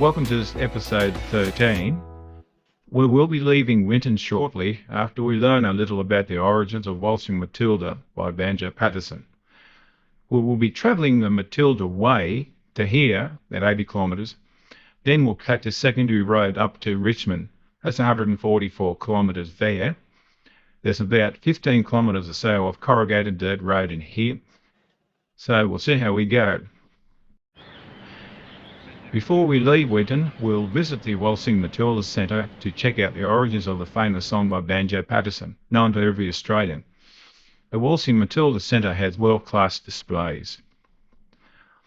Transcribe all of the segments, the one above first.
Welcome to this episode 13. We will be leaving Winton shortly after we learn a little about the origins of Waltzing Matilda by Banjo Patterson. We will be travelling the Matilda Way to here, at 80 kilometres. Then we'll take the secondary road up to Richmond. That's 144 kilometres there. There's about 15 kilometres or so of corrugated dirt road in here. So we'll see how we go. Before we leave Winton, we'll visit the Waltzing Matilda Centre to check out the origins of the famous song by Banjo Patterson, known to every Australian. The Waltzing Matilda Centre has world-class displays.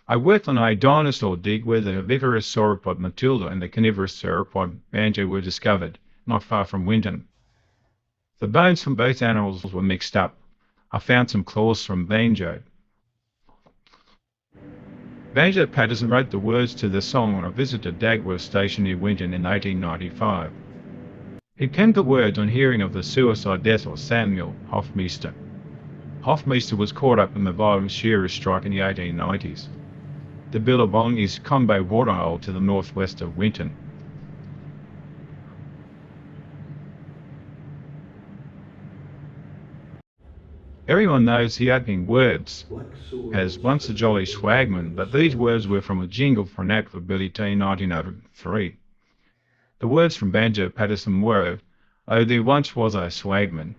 I worked on a dinosaur dig where the herbivorous sauropod Matilda and the carnivorous sauropod Banjo were discovered, not far from Winton. The bones from both animals were mixed up. I found some claws from Banjo. Banjo Patterson wrote the words to the song on a visit to Dagworth Station near Winton in 1895. He penned the words on hearing of the suicide death of Samuel Hofmeister. Hofmeister was caught up in the violent shearers' strike in the 1890s. The Billabong is Conway Waterhole to the northwest of Winton. Everyone knows the opening words as "Once a Jolly Swagman," but these words were from a jingle for an act for Billy T in 1903. The words from Banjo Patterson were, "Oh, there once was a swagman."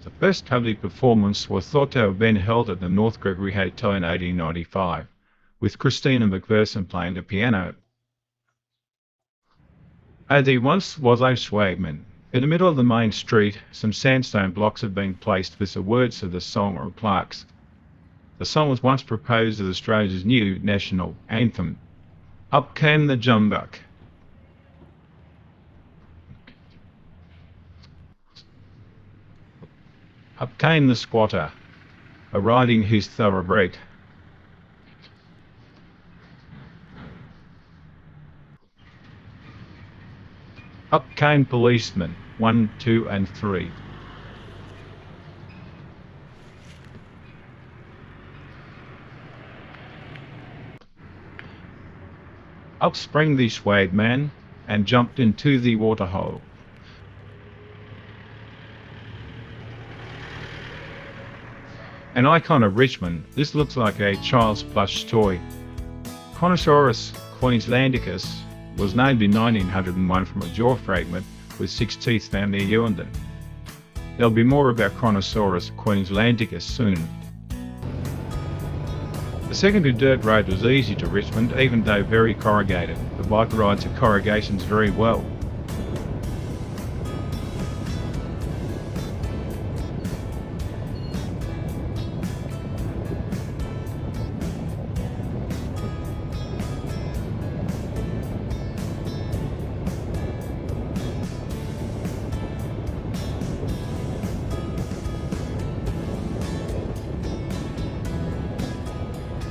The first public performance was thought to have been held at the North Gregory Hotel in 1895, with Christina McPherson playing the piano. Oh, there once was a swagman. In the middle of the main street, some sandstone blocks had been placed with the words of the song on plaques. The song was once proposed as Australia's new national anthem. Up came the jumbuck. Up came the squatter, a riding his thoroughbred. Up came policemen, 1, 2 and 3. Up sprang the swagman and jumped into the waterhole. An icon of Richmond, this looks like a child's plush toy. Tyrannasaurus Queenslandicus was named in 1901 from a jaw fragment with 6 teeth found near Winton. There'll be more about Tyrannasaurus Queenslandicus soon. The secondary dirt road was easy to Richmond, even though very corrugated. The bike rides the corrugations very well.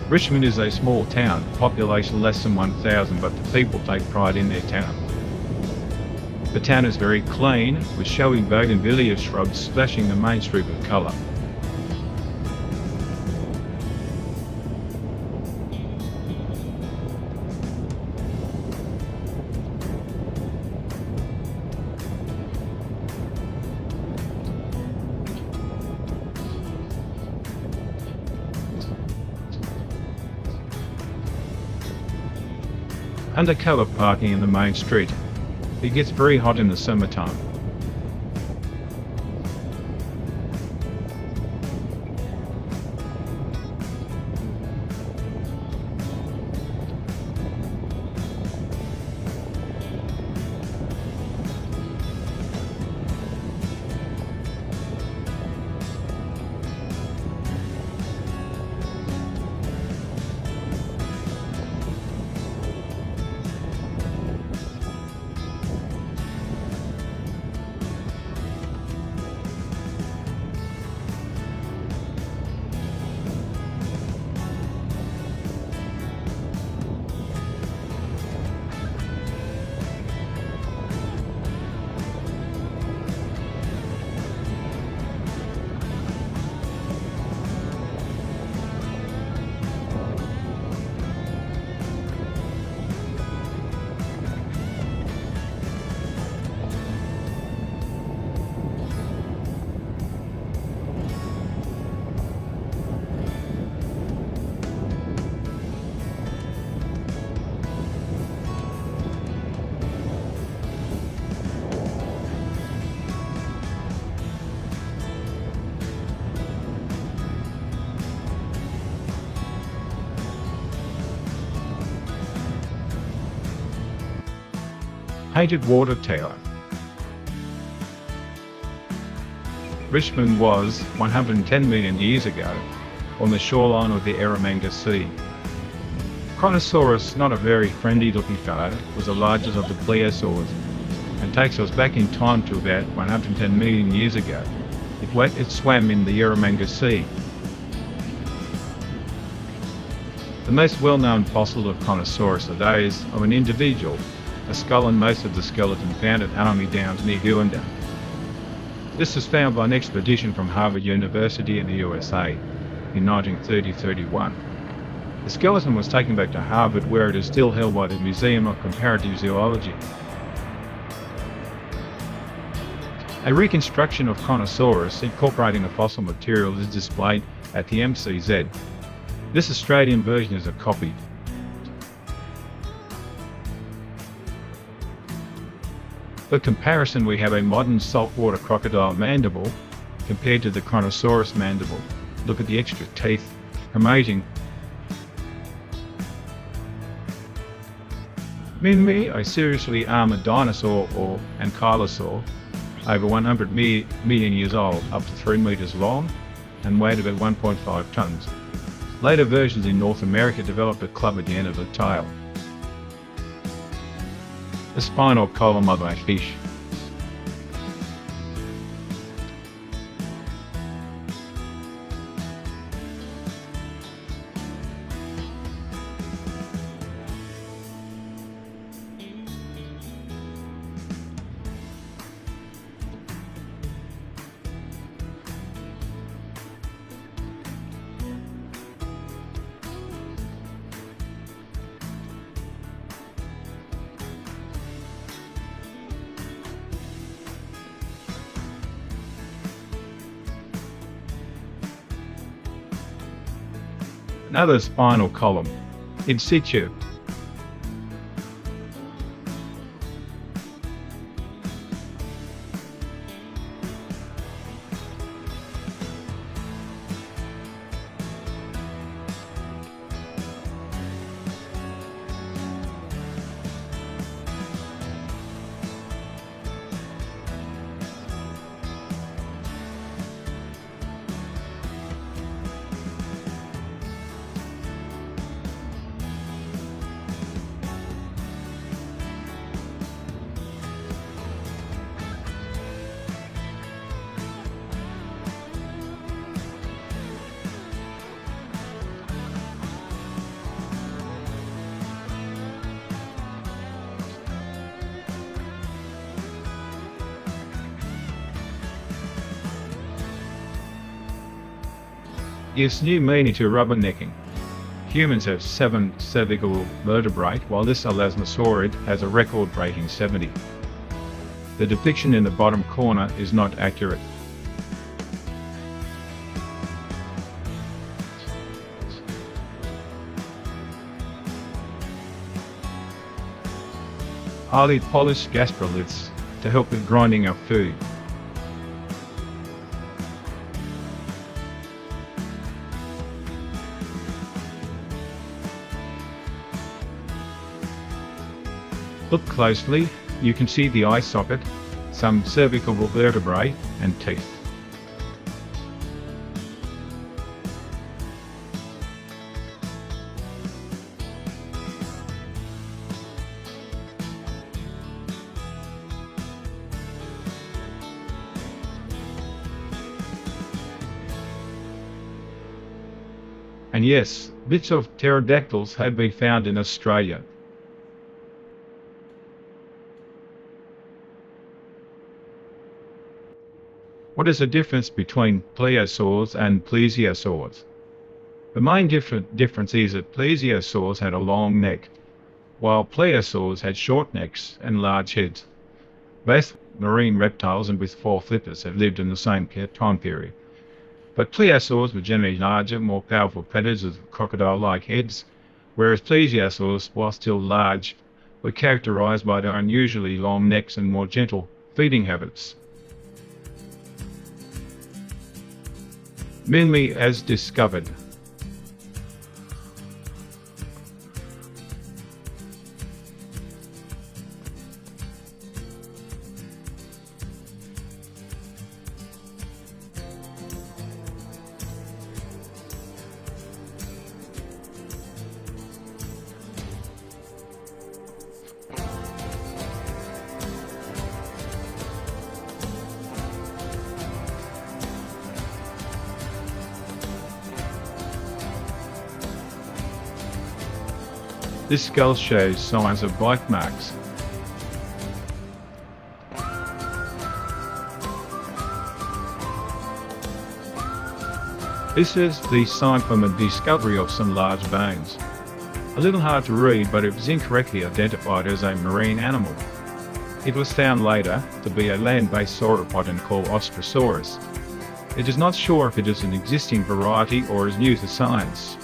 Richmond is a small town, population less than 1,000, but the people take pride in their town. The town is very clean, with showy bougainvillea shrubs splashing the main street with colour. Undercover parking in the main street. It gets very hot in the summertime. painted water tower. Richmond was 110 million years ago on the shoreline of the Eromanga Sea. Tyrannasaurus, not a very friendly looking fellow, was the largest of the plesiosaurs and takes us back in time to about 110 million years ago. It swam in the Eromanga Sea. The most well-known fossil of Tyrannosaurus today is of an individual, a skull and most of the skeleton found at Army Downs near Winton. This was found by an expedition from Harvard University in the USA in 1930-31. The skeleton was taken back to Harvard, where it is still held by the Museum of Comparative Zoology. A reconstruction of Tyrannosaurus incorporating the fossil material is displayed at the MCZ. This Australian version is a copy. For comparison, we have a modern saltwater crocodile mandible compared to the Tyrannosaurus mandible. Look at the extra teeth. Amazing. Minmi, a seriously armoured dinosaur or ankylosaur, over 100 million years old, up to 3 metres long, and weighed about 1.5 tonnes. Later versions in North America developed a club at the end of the tail. The spinal column of a fish. Another spinal column, in situ. Gives new meaning to rubbernecking. Humans have 7 cervical vertebrae, while this elasmosaurid has a record-breaking 70. The depiction in the bottom corner is not accurate. Highly polished gastroliths to help with grinding of food. Look closely, you can see the eye socket, some cervical vertebrae and teeth. And yes, bits of pterodactyls have been found in Australia. What is the difference between plesiosaurs and plesiosaurs? The main difference is that plesiosaurs had a long neck, while plesiosaurs had short necks and large heads. Both marine reptiles and with 4 flippers have lived in the same time period. But plesiosaurs were generally larger, more powerful predators with crocodile-like heads, whereas plesiosaurs, while still large, were characterized by their unusually long necks and more gentle feeding habits. Minmi as discovered. This skull shows signs of bite marks. This is the sign from the discovery of some large bones. A little hard to read, but it was incorrectly identified as a marine animal. It was found later to be a land-based sauropod called Ostrosaurus. It is not sure if it is an existing variety or is new to science.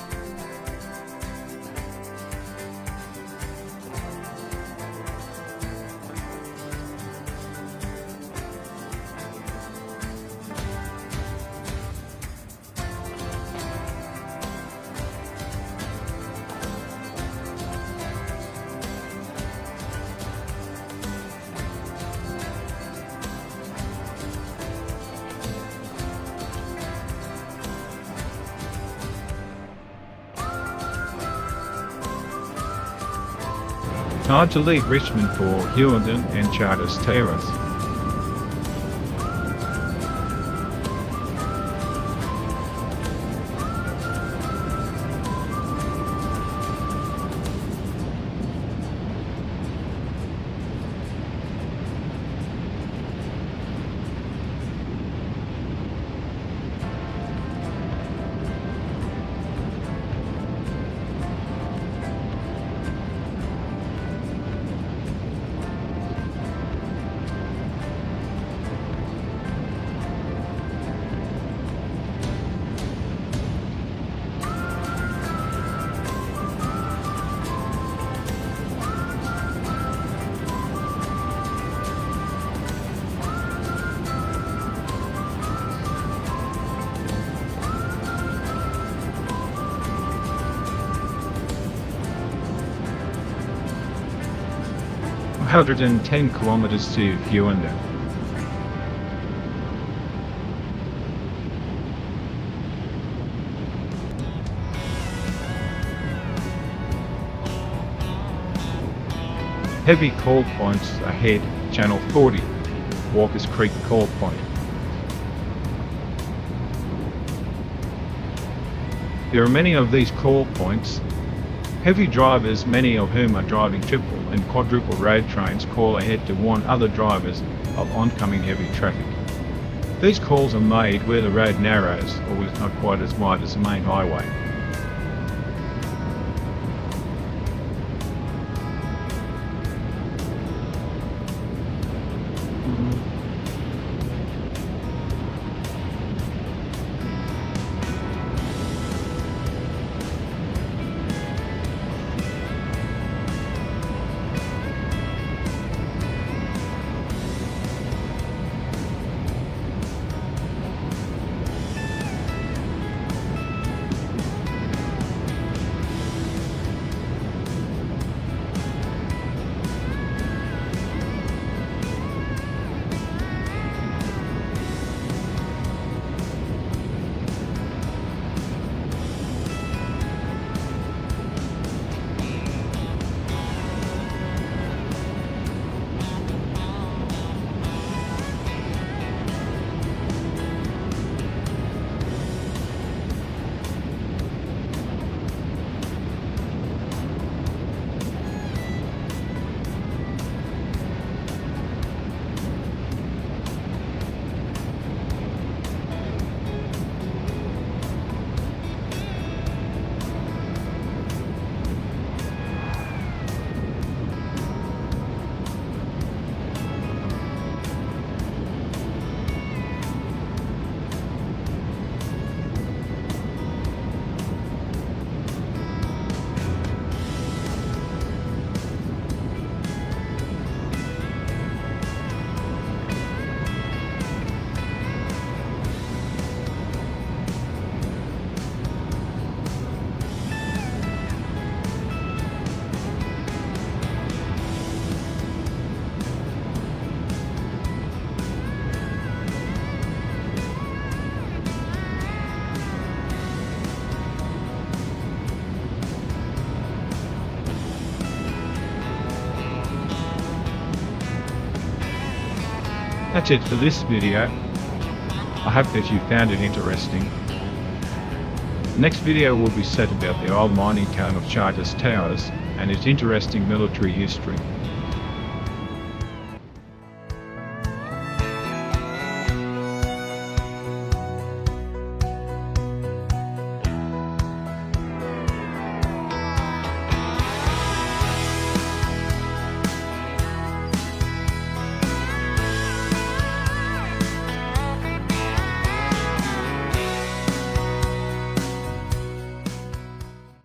Time to leave Richmond for Winton and Charters Terrace. Hundred and 10 kilometers to Winton. Heavy call points ahead, Channel 40, Walkers Creek call point. There are many of these call points. Heavy drivers, many of whom are driving triple and quadruple road trains, call ahead to warn other drivers of oncoming heavy traffic. These calls are made where the road narrows or is not quite as wide as the main highway. That's it for this video. I hope that you found it interesting. The next video will be set about the old mining town of Charters Towers and its interesting military history.